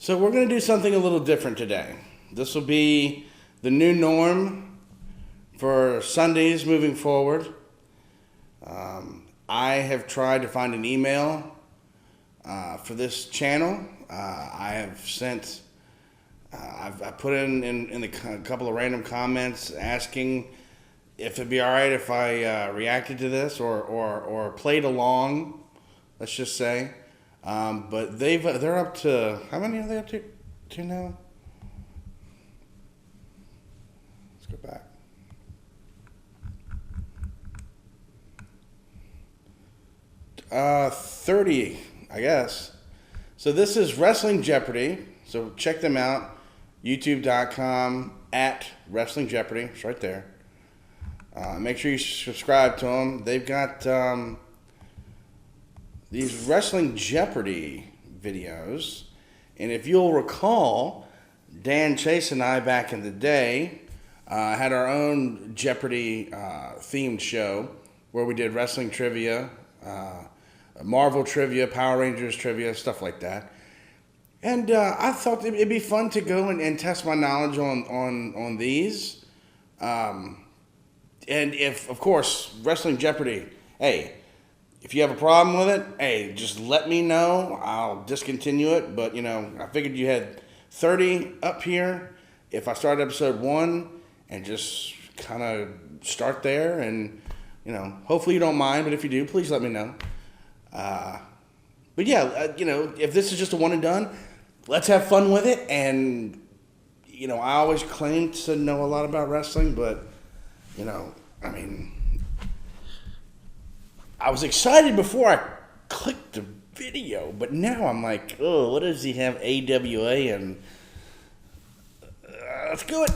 So we're going to do something a little different today. This will be the new norm for Sundays moving forward. I have tried to find an email for this channel. I have sent, I've put in a couple of random comments asking if it'd be all right if I reacted to this or played along, let's just say. But they're up to, how many are they up to now? Let's go back. Uh, 30, I guess. So this is Wrestling Jeopardy. So check them out. YouTube.com @Wrestling Jeopardy. It's right there. Make sure you subscribe to them. They've got these Wrestling Jeopardy videos. And if you'll recall, Dan Chase and I back in the day had our own Jeopardy themed show where we did wrestling trivia, Marvel trivia, Power Rangers trivia, stuff like that. And I thought it'd be fun to go and test my knowledge on these. And if, of course, Wrestling Jeopardy, hey, if you have a problem with it, hey, just let me know. I'll discontinue it. But, I figured you had 30 up here. If I start episode 1 and just kind of start there and, hopefully you don't mind. But if you do, please let me know. But yeah, if this is just a one and done, let's have fun with it. And, I always claim to know a lot about wrestling, but, I was excited before I clicked the video, but now I'm like, oh, what does he have? AWA and let's do it.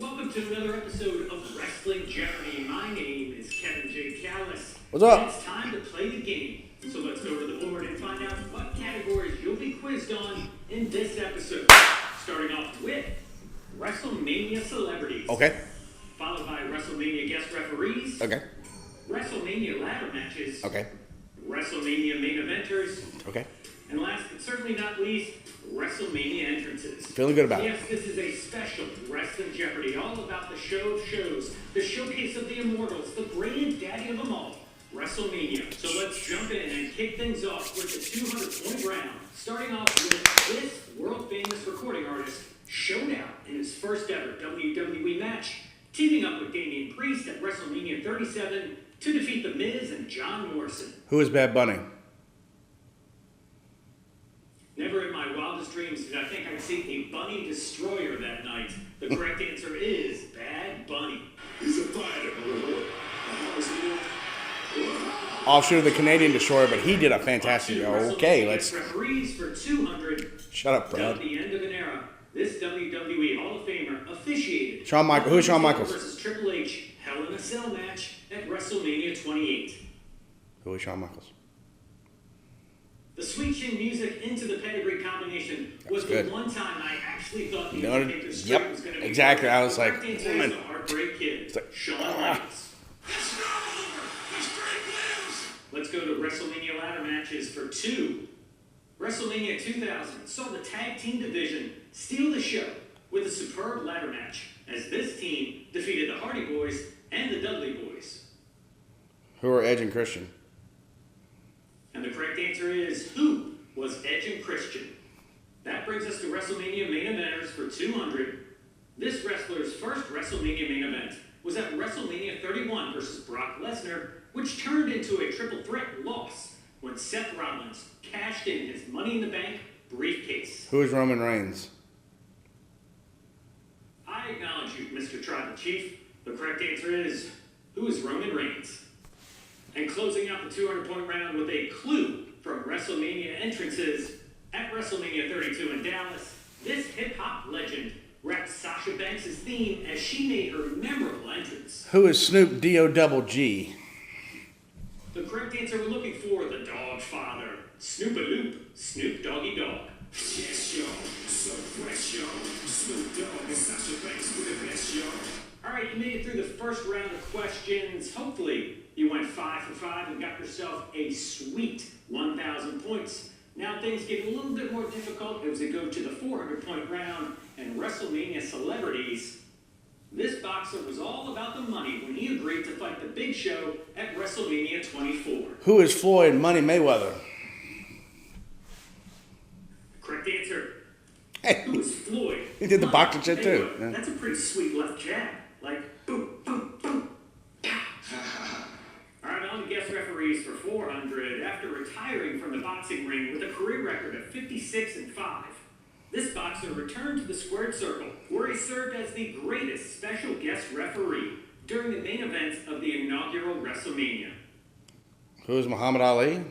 Welcome to another episode of Wrestling Jeopardy. My name is Kevin J. Callis. What's up? And it's time to play the game. So let's go to the board and find out what categories you'll be quizzed on in this episode. Starting off with WrestleMania celebrities. Okay. Followed by WrestleMania guest referees. Okay. WrestleMania ladder matches. Okay. WrestleMania main eventers. Okay. And last but certainly not least, WrestleMania entrances. Feeling good about it. Yes, this is a special Wrestling Jeopardy, all about the show of shows, the showcase of the immortals, the granddaddy of them all, WrestleMania. So let's jump in and kick things off with the 200-point round, starting off with this world-famous recording artist showed out in his first ever WWE match, teaming up with Damian Priest at WrestleMania 37 to defeat The Miz and John Morrison. Who is Bad Bunny? Never in my wildest dreams did I think I'd see a bunny destroyer that night. The correct answer is Bad Bunny. He's a fighter. Offshoot of the Canadian Destroyer, but he did a fantastic job. Okay, let's... Referees for 200. Shut up, Brad. At the end of an era, this WWE Hall of Famer officiated. Shawn Michaels. Who's Shawn Michaels? Versus Triple H Hell in a Cell match at WrestleMania 28. Who is Shawn Michaels? The sweet chin music into the pedigree combination was the one time I actually thought the Undertaker's streak was going to be exactly. I was like, the Heartbreak Kid, Shawn Michaels. Let's go to WrestleMania ladder matches for 2. WrestleMania 2000 saw the tag team division steal the show with a superb ladder match as this team defeated the Hardy Boys and the Dudley Boys. Who are Edge and Christian? And the correct answer is, who was Edge and Christian? That brings us to WrestleMania main eventers for 200. This wrestler's first WrestleMania main event was at WrestleMania 31 versus Brock Lesnar, which turned into a triple threat loss when Seth Rollins cashed in his Money in the Bank briefcase. Who is Roman Reigns? I acknowledge you, Mr. Tribal Chief. The correct answer is, who is Roman Reigns? And closing out the 200-point round with a clue from WrestleMania entrances, at WrestleMania 32 in Dallas, this hip-hop legend rapped Sasha Banks' theme as she made her memorable entrance. Who is Snoop D-O-double-G? The correct answer we're looking for, the Dog Father, Snoop-a-Loop, Snoop Doggy Dog. Yes, yo, so fresh, yo. Snoop Dogg and Sasha Banks with the best, yo. All right, you made it through the first round of questions. Hopefully, you went 5 for got yourself a sweet 1,000 points. Now things get a little bit more difficult as we go to the 400-point round and WrestleMania celebrities. This boxer was all about the money when he agreed to fight the Big Show at WrestleMania 24. Who is Floyd Money Mayweather? Correct answer. Hey, Who is Floyd? he did the boxing shit too. Mayweather. Yeah. That's a pretty sweet left jab. Like, boom, boom, boom. All right, on to guest referees for 400. After retiring from the boxing ring with a career record of 56-5, this boxer returned to the squared circle, where he served as the greatest special guest referee during the main event of the inaugural WrestleMania. Who is Muhammad Ali?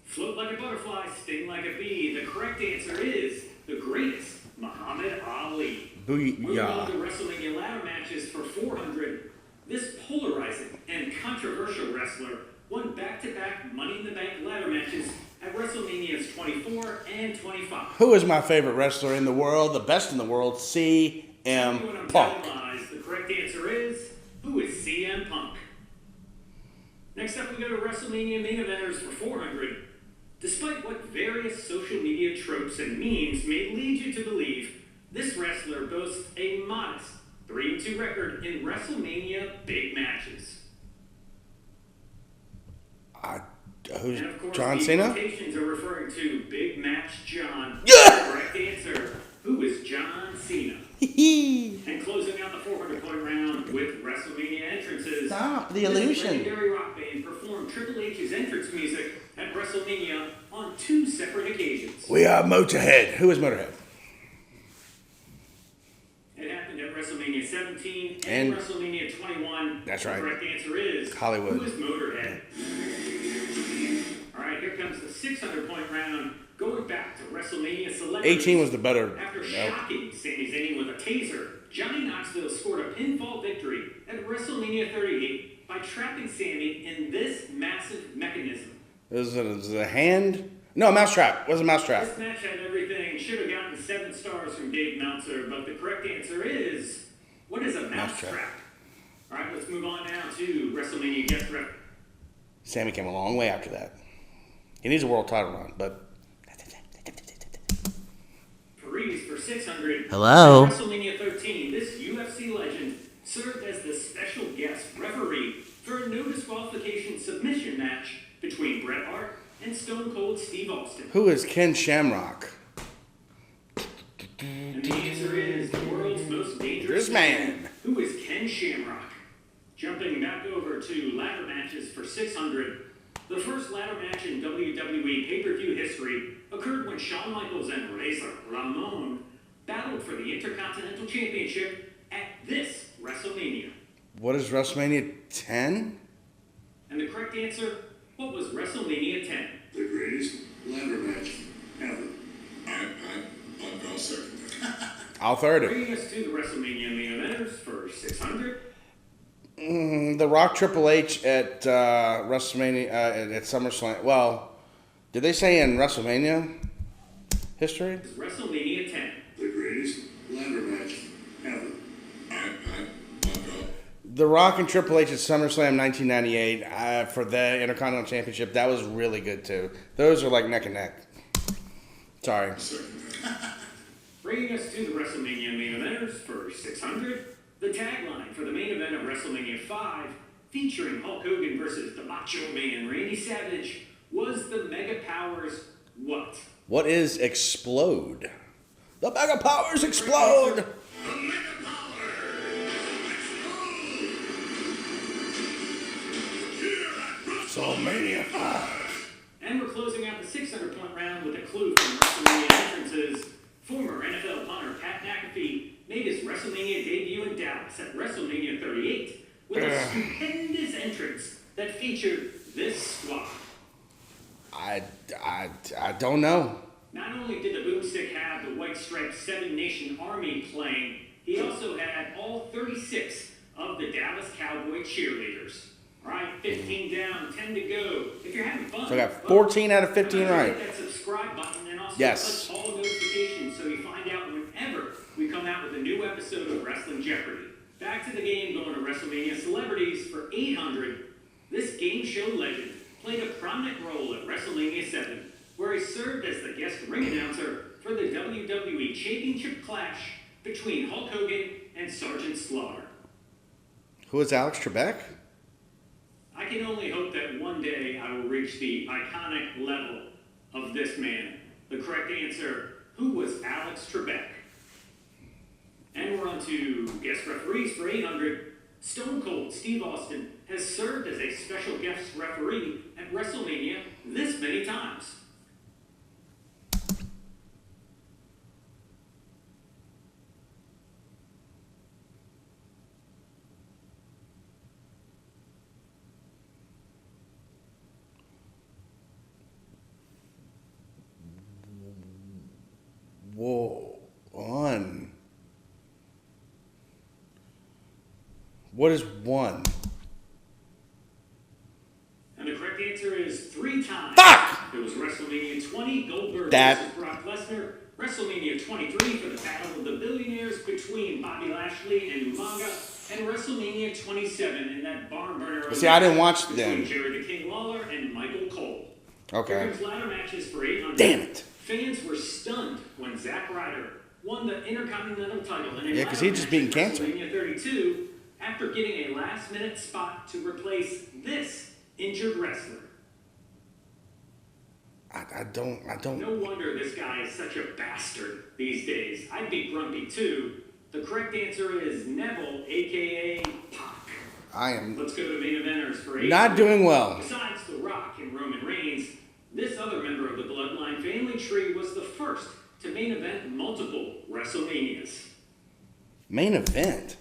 Float like a butterfly, sting like a bee. The correct answer is the greatest, Muhammad Ali. Moving on to Booyah. WrestleMania ladder matches for 400. This polarizing and controversial wrestler won back-to-back Money in the Bank ladder matches at WrestleManias 24 and 25. Who is my favorite wrestler in the world, the best in the world? CM When I'm Punk. telling lies, the correct answer is, who is CM Punk? Next up, we go to WrestleMania main eventers for 400. Despite what various social media tropes and memes may lead you to believe, this wrestler boasts a modest 3-2 record in WrestleMania big matches. Who's And of course, John the Cena? quotations are referring to Big Match John. Yeah! Correct answer. Who is John Cena? And closing out the 400-point round with WrestleMania entrances. Stop the this illusion. legendary rock band performed Triple H's entrance music at WrestleMania on 2 separate occasions. We are Motorhead. Who is Motorhead? It happened at WrestleMania 17 And- and WrestleMania 21. That's right. The correct answer is Hollywood. Who is Motorhead? All right, here comes the 600-point round. Going back to WrestleMania celebrities. 18 was the better. After No. shocking Sami Zayn with a taser, Johnny Knoxville scored a pinfall victory at WrestleMania 38 by trapping Sami in this massive mechanism. Is it a hand? No, a mousetrap. It was a mousetrap. This match had everything. Should have gotten 7 stars from Dave Meltzer, but the correct answer is, what is a mousetrap? All right, let's move on now to WrestleMania guest ref. Sammy came a long way after that. He needs a world title run, but Paris for 600. Hello? At WrestleMania 13, this UFC legend served as the special guest referee for a no disqualification submission match between Bret Hart and Stone Cold Steve Austin. who is Ken Shamrock? And the answer is the world's most dangerous This man. Who is Ken Shamrock? Jumping back over to ladder matches for 600. The first ladder match in WWE pay-per-view history occurred when Shawn Michaels and Razor Ramon battled for the Intercontinental Championship at this WrestleMania. What is WrestleMania 10? And the correct answer, what was WrestleMania 10? The greatest ladder match ever. I'll go second that. I'll third it. Bringing us to the WrestleMania main eventers for 600. The Rock Triple H at WrestleMania at SummerSlam. Well, did they say in WrestleMania history? Is WrestleMania 10. The greatest ladder match ever. I'll go. The Rock and Triple H at SummerSlam 1998 for the Intercontinental Championship. That was really good too. Those are like neck and neck. Sorry. Second that. Bringing us to the WrestleMania main eventers for 600. The tagline for the main event of WrestleMania 5, featuring Hulk Hogan versus the Macho Man Randy Savage, was the Mega Powers what? What is explode? The Mega Powers explode! The Mega Power! WrestleMania 5. And we're closing out the 600-point round with a clue from WrestleMania entrances. Former NFL punter Pat McAfee made his WrestleMania debut in Dallas at WrestleMania 38 with a stupendous entrance that featured this squad. I don't know. Not only did the boomstick have the white striped Seven Nation Army playing, he also had all 36 of the Dallas Cowboy cheerleaders. All right, 15 down, 10 to go. If you're having fun, So I got 14 out of 15 remember to right. hit that subscribe button and also Yes. click all notifications so you find out whenever we come out with a new episode of Wrestling Jeopardy. Back to the game, going to WrestleMania celebrities for 800. This game show legend played a prominent role at WrestleMania 7, where he served as the guest ring announcer for the WWE Championship clash between Hulk Hogan and Sergeant Slaughter. Who is Alex Trebek? I can only hope that one day I will reach the iconic level of this man. The correct answer, who was Alex Trebek? And we're on to guest referees for 800. Stone Cold Steve Austin has served as a special guest referee at WrestleMania this many times. Whoa, one. What is one? And the correct answer is 3 times. Fuck! It was WrestleMania 20, Goldberg That- versus Brock Lesnar. WrestleMania 23 for the Battle of the Billionaires between Bobby Lashley and Umaga. And WrestleMania 27 in that barn burner. See, I didn't watch between them. Jerry the King Lawler and Michael Cole. Okay. Here comes ladder matches for 800. Damn it. Fans were stunned when Zack Ryder won the Intercontinental title in a Yeah, 'cause ladder he just match beaten at cancer. WrestleMania 32 after getting a last-minute spot to replace this injured wrestler. I don't. No wonder this guy is such a bastard these days. I'd be grumpy too. The correct answer is Neville, aka Pac. I am Let's go to main eventers for 8. not doing well. Besides The Rock and Roman Reigns, this other member of the Bloodline family tree was the first to main event multiple WrestleManias. Main event.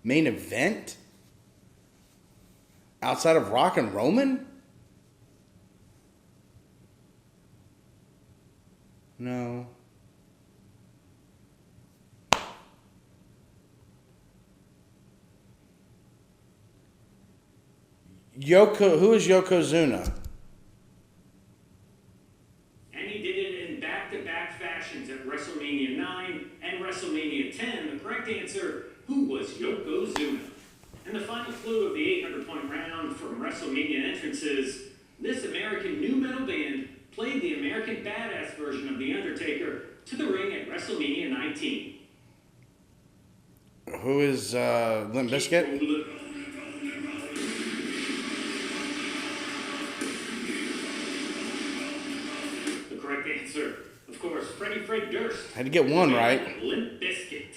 Main event? Outside of Rock and Roman? No. Who is Yokozuna? And he did it in back-to-back fashions at WrestleMania 9 and WrestleMania 10. The correct answer, who was Yokozuna? And the final clue of the 800-point round from WrestleMania entrances, this American nu metal band played the American Badass version of The Undertaker to the ring at WrestleMania 19. Who is Limp Bizkit? The correct answer, of course, Freddie Fred Durst. Had to get one right. Limp Bizkit.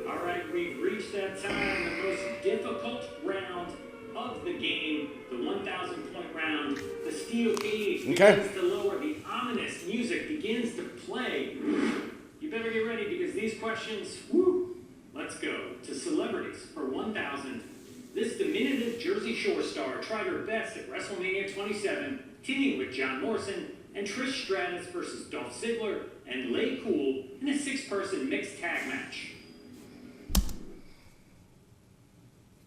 All right, we've reached that time, the most difficult round of the game, the 1,000-point round. The steel cage begins to lower. The ominous music begins to play. You better get ready because these questions, woo, let's go to celebrities for 1,000. This diminutive Jersey Shore star tried her best at WrestleMania 27, teaming with John Morrison and Trish Stratus versus Dolph Ziggler and Lay Cool in a 6-person mixed tag match.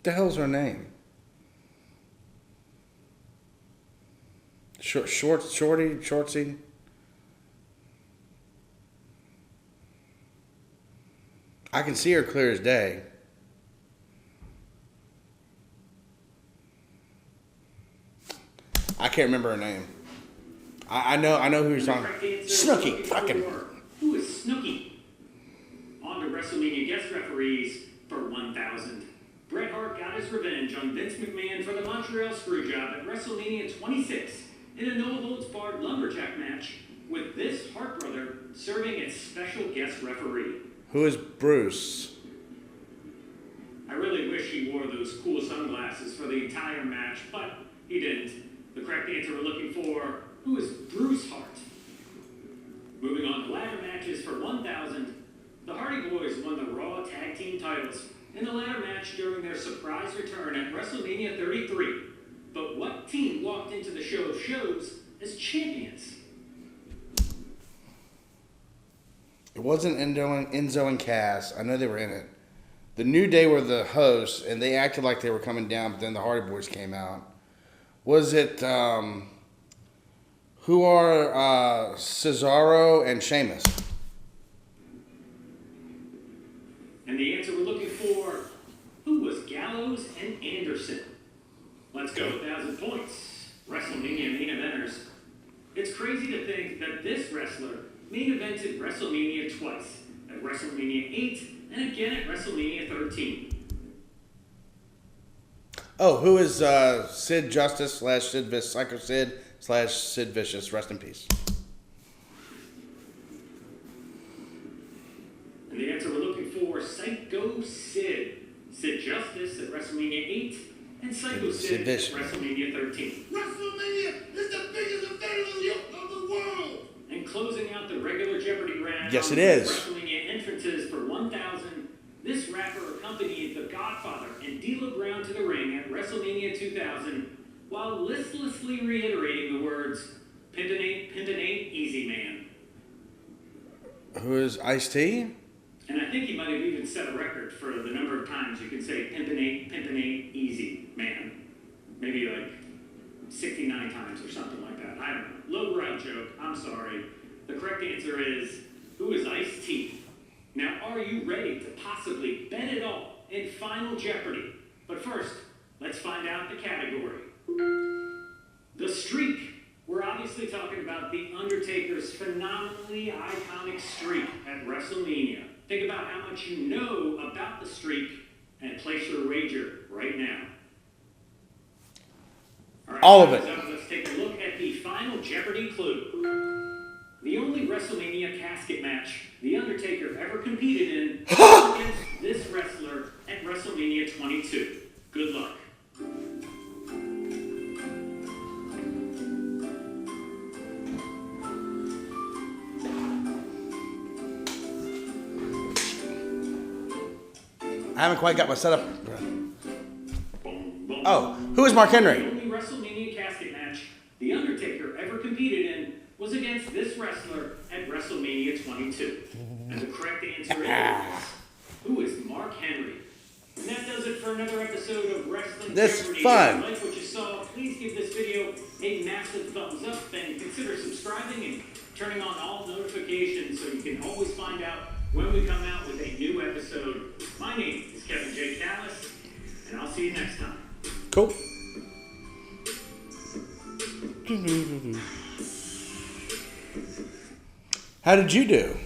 The hell's her name? Shortsy? I can see her clear as day. I can't remember her name. I know who you're talking. Snooki, fucking. Who is Snooki? On to WrestleMania guest referees for 1,000. Bret Hart got his revenge on Vince McMahon for the Montreal Screwjob at WrestleMania 26 in a no-holds-barred lumberjack match, with this Hart brother serving as special guest referee. Who is Bruce? I really wish he wore those cool sunglasses for the entire match, but he didn't. The correct answer we're looking for, who is Bruce Hart? Moving on to ladder matches for 1,000. The Hardy Boys won the Raw Tag Team titles in the ladder match during their surprise return at WrestleMania 33. But what team walked into the show of shows as champions? It wasn't Enzo and Cass. I know they were in it. The New Day were the hosts, and they acted like they were coming down, but then the Hardy Boys came out. Was it, Who are Cesaro and Sheamus? And the answer we're looking for, who was Gallows and Anderson? Let's go 1,000 points. WrestleMania main eventers. It's crazy to think that this wrestler main evented WrestleMania twice, at WrestleMania 8 and again at WrestleMania 13. Oh, who is Sid Justice / Sid Vicious, Psycho Sid / Sid Vicious? Rest in peace. And the answer we're looking for, Psycho Sid. Sid Justice at WrestleMania 8 and Psycho Sid at WrestleMania 13. WrestleMania is the biggest event of the world. And closing out the regular Jeopardy round, Yes, it is. WrestleMania entrances for 1,000. This rapper accompanied The Godfather and D'Lo Brown to the ring at WrestleMania 2000 while listlessly reiterating the words, "Pimpin' ain't easy, man." Who is Ice-T? And I think he might have even set a record for the number of times you can say "Pimpin' ain't easy, man." Maybe like 69 times or something like that. I don't know. Lowbrow joke. I'm sorry. The correct answer is, who is Ice-T? Now, are you ready to possibly bet it all in Final Jeopardy? But first, let's find out the category. The streak. We're obviously talking about The Undertaker's phenomenally iconic streak at WrestleMania. Think about how much you know about the streak and place your wager right now. Right, all of it. Let's take a look at the Final Jeopardy clue. The only WrestleMania casket match The Undertaker ever competed in was against this wrestler at WrestleMania 22. Good luck. I haven't quite got my setup. Boom, boom. Oh, who is Mark Henry? The only WrestleMania casket match The Undertaker ever competed in was against this wrestler at WrestleMania 22. And the correct answer is, who is Mark Henry? And that does it for another episode of Wrestling This is Jeopardy. fun. If you like what you saw, please give this video a massive thumbs up and consider subscribing and turning on all notifications so you can always find out when we come out with a new episode. My name is Kevin J. Callis, and I'll see you next time. Cool. How did you do?